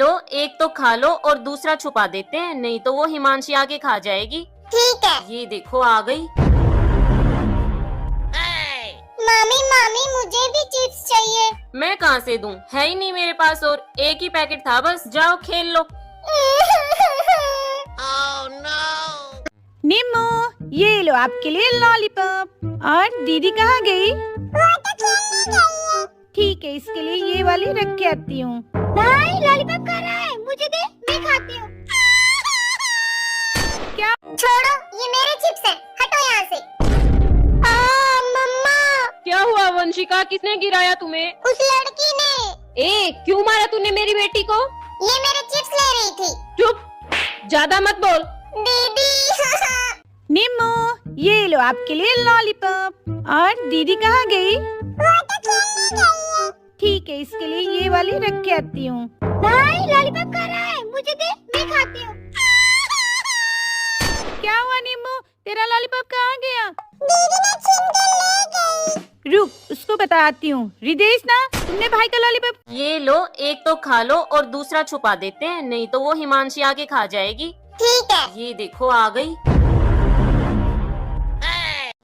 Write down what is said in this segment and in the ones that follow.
लो, एक तो खा लो और दूसरा छुपा देते हैं, नहीं तो वो हिमांशी आके खा जाएगी। ठीक है। ये देखो आ गई। मामी मामी मुझे भी चिप्स चाहिए। मैं कहाँ से दूं, है ही नहीं मेरे पास और एक ही पैकेट था बस, जाओ खेल लो। निम्मू, ये लो आपके लिए लॉलीपॉप। और दीदी कहाँ गई? वो तो खेलने गई है। ठीक है, इसके लिए ये वाली रख के आती हूँ। भाई लॉलीपॉप खा रहा है, मुझे दे, मैं खाती हूँ। क्या? छोड़ो, ये मेरे चिप्स हैं, हटो यहाँ से। मम्मा। क्या हुआ वंशिका, किसने गिराया तुम्हें? उस लड़की ने। क्यों मारा तूने मेरी बेटी को? ये मेरे चिप्स ले रही थी। चुप, ज्यादा मत बोल। दीदी। निम्मू, ये लो आपके लिए लॉलीपॉप। और दीदी कहाँ गई? वो तो खेलने गई है। ठीक है, इसके लिए ये वाली रख के आती हूँ। भाई लॉलीपॉप खा रहा है, मुझे दे, मैं खाती हूँ। क्या हुआ निम्मू, तेरा लॉलीपॉप कहाँ गया? दीदी ने छीन कर ले गई। रुक, उसको बताती हूँ। रिदेश ना, तुमने भाई का लॉलीपॉप। ये लो, एक तो खा लो और दूसरा छुपा देते हैं, नहीं तो वो हिमांशी आके खा जाएगी। ठीक है। ये देखो आ गई।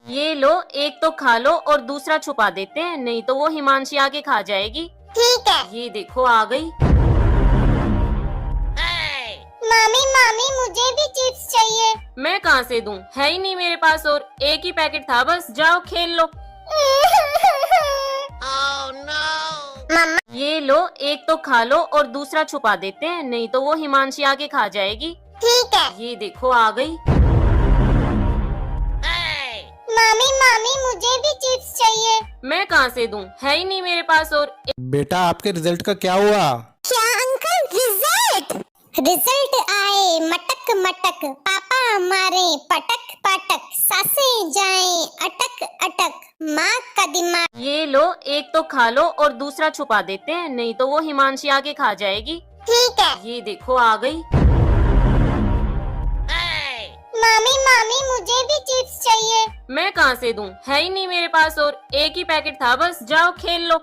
ये लो, एक तो खा लो और दूसरा छुपा देते हैं, नहीं तो वो हिमांशी आके खा जाएगी। ठीक है। ये देखो आ गई। मामी मामी मुझे भी चिप्स चाहिए। मैं कहाँ से दूं, है ही नहीं मेरे पास और एक ही पैकेट था बस, जाओ खेल लो। मम्मा। ये लो, एक तो खा लो और दूसरा छुपा देते हैं, नहीं तो वो हिमांशी आके खा जाएगी। ठीक है। ये देखो आ गई। मामी मामी मुझे भी चिप्स चाहिए। मैं कहाँ से दूं, है ही नहीं मेरे पास और बेटा आपके रिजल्ट का क्या हुआ? क्या अंकल, रिजल्ट आए मटक मटक, पापा मारे पटक पटक, सासें जाएं अटक अटक, माँ का दिमाग। ये लो, एक तो खा लो और दूसरा छुपा देते हैं, नहीं तो वो हिमांशी आके खा जाएगी। ठीक है। ये देखो आ गई। मामी मामी मुझे भी चिप्स चाहिए। मैं कहाँ से दूं, है ही नहीं मेरे पास और एक ही पैकेट था बस, जाओ खेल लो।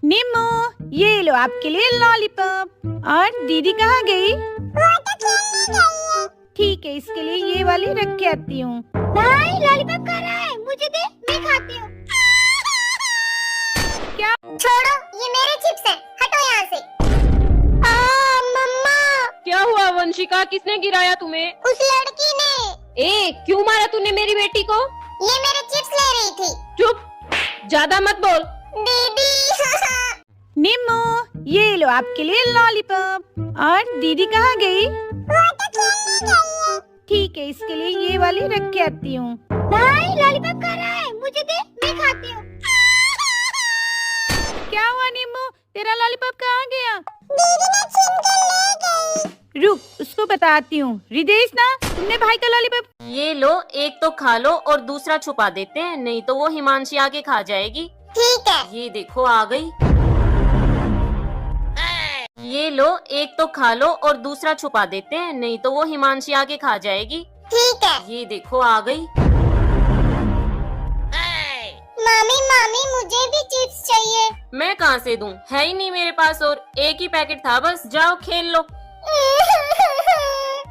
निम्मू, ये लो आपके लिए लॉलीपॉप। और दीदी कहाँ गई? वो तो खेलने गई है। ठीक है, इसके लिए ये वाली रख के आती हूँ। भाई लॉलीपॉप खा रहा है, मुझे दे, मैं खाती हूँ। क्या? छोड़ो, ये मेरे चिप्स हैं, हटो यहाँ से। मम्मा। क्या हुआ वंशिका, किसने गिराया तुम्हें? उस लड़की ने। क्यों मारा तूने मेरी बेटी को? ये मेरे चिप्स ले रही थी। चुप, ज्यादा मत बोल। दीदी। निम्मू, ये लो आपके लिए लॉलीपॉप। और दीदी कहाँ गई? वो तो खेलने गई है। ठीक है, इसके लिए ये वाली रख के आती हूँ। भाई लॉलीपॉप खा रहा है, मुझे दे, मैं खाती हूँ। क्या हुआ निम्मू, तेरा लॉलीपॉप कहाँ गया? दीदी ने छीन कर ले गई। रुक, उसको बताती हूँ। रिदेश ना, तुमने भाई का लॉलीपॉप। ये लो, एक तो खा लो और दूसरा छुपा देते हैं, नहीं तो वो हिमांशी आके खा जाएगी। ठीक है। ये देखो आ गई। ये लो, एक तो खा लो और दूसरा छुपा देते हैं, नहीं तो वो हिमांशी आके खा जाएगी। ठीक है। ये देखो आ गई। मामी मामी मुझे भी चिप्स चाहिए। मैं कहाँ से दूं, है ही नहीं मेरे पास और एक ही पैकेट था बस, जाओ खेल लो।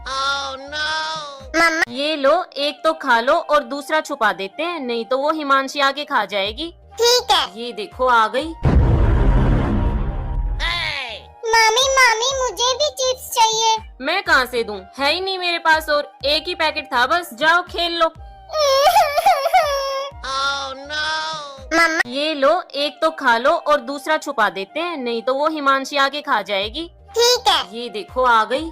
मम्मा। ये लो, एक तो खा लो और दूसरा छुपा देते हैं, नहीं तो वो हिमांशी आके खा जाएगी। ठीक है। ये देखो आ गई। मामी मामी मुझे भी चिप्स चाहिए। मैं कहाँ से दूं, है ही नहीं मेरे पास और एक ही पैकेट था बस, जाओ खेल लो। मम्मा। ये लो, एक तो खा लो और दूसरा छुपा देते हैं, नहीं तो वो हिमांशी आके खा जाएगी। ठीक है। ये देखो आ गई।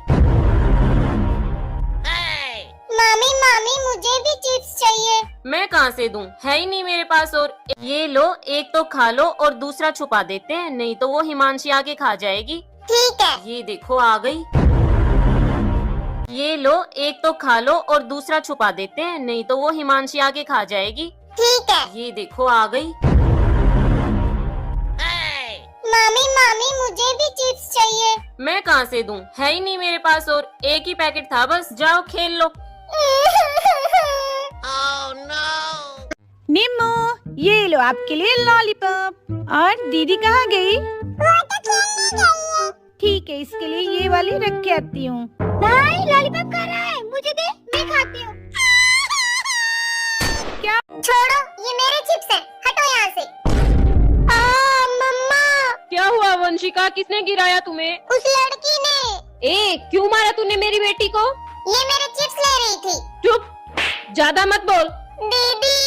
मामी मामी मुझे भी चिप्स चाहिए। मैं कहाँ से दूं, है ही नहीं मेरे पास और ये लो, एक तो खा लो और दूसरा छुपा देते हैं, नहीं तो वो हिमांशी आके खा जाएगी। ठीक है। ये देखो आ गई। ये लो, एक तो खा लो और दूसरा छुपा देते हैं, नहीं तो वो हिमांशी आके खा जाएगी। ठीक है। ये देखो आ गई। मामी मामी मुझे भी चिप्स चाहिए। मैं कहाँ से दूं, है ही नहीं मेरे पास और एक ही पैकेट था बस, जाओ खेल लो। निम्मू, ये लो आपके लिए लॉलीपॉप। और दीदी कहाँ गई? वो तो खेलने गई है। ठीक है, इसके लिए ये वाली रख के आती हूँ। भाई लॉलीपॉप खा रहा है, मुझे दे, मैं खाती हूँ। क्या? छोड़ो, ये मेरे चिप्स हैं, हटो यहाँ से। मम्मा, क्या हुआ वंशिका, किसने गिराया तुम्हें? उस लड़की ने। क्यों मारा तूने मेरी बेटी को? ये मेरे चिप्स ले रही थी। चुप, ज्यादा मत बोल। दीदी।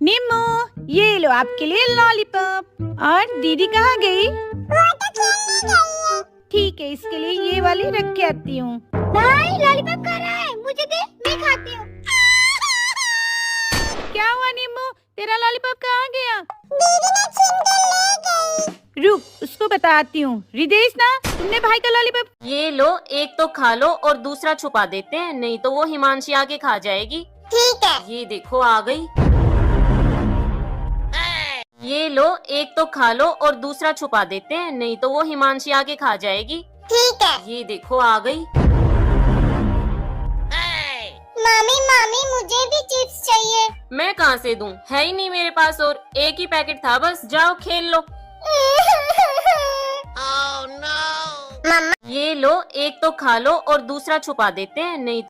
निम्मो, ये लो आपके लिए लॉलीपॉप। और दीदी कहाँ गई? वो तो खेलने गई है। ठीक है, इसके लिए ये वाली रख के आती हूँ। भाई लॉलीपॉप खा रहा है, मुझे दे, मैं खाती हूँ। क्या हुआ निम्मो, तेरा लॉलीपॉप कहाँ गया? दीदी ने छीन कर ले गई। रुक, उसको बताती हूँ। रिदेश ना, तुमने भाई का लॉलीपॉप। ये लो, एक तो खा लो और दूसरा छुपा देते हैं, नहीं तो वो हिमांशी आके खा जाएगी। ठीक है। ये देखो आ गई। ये लो, एक तो खा लो और दूसरा छुपा देते हैं, नहीं तो वो हिमांशी आके खा जाएगी। ठीक है। ये देखो आ गई। मामी मामी, मुझे भी चिप्स चाहिए। मैं कहाँ से दूं? है ही नहीं मेरे पास, और एक ही पैकेट था बस। जाओ खेल लो। मम्मा, ये लो, एक तो खा लो और दूसरा छुपा देते हैं, नहीं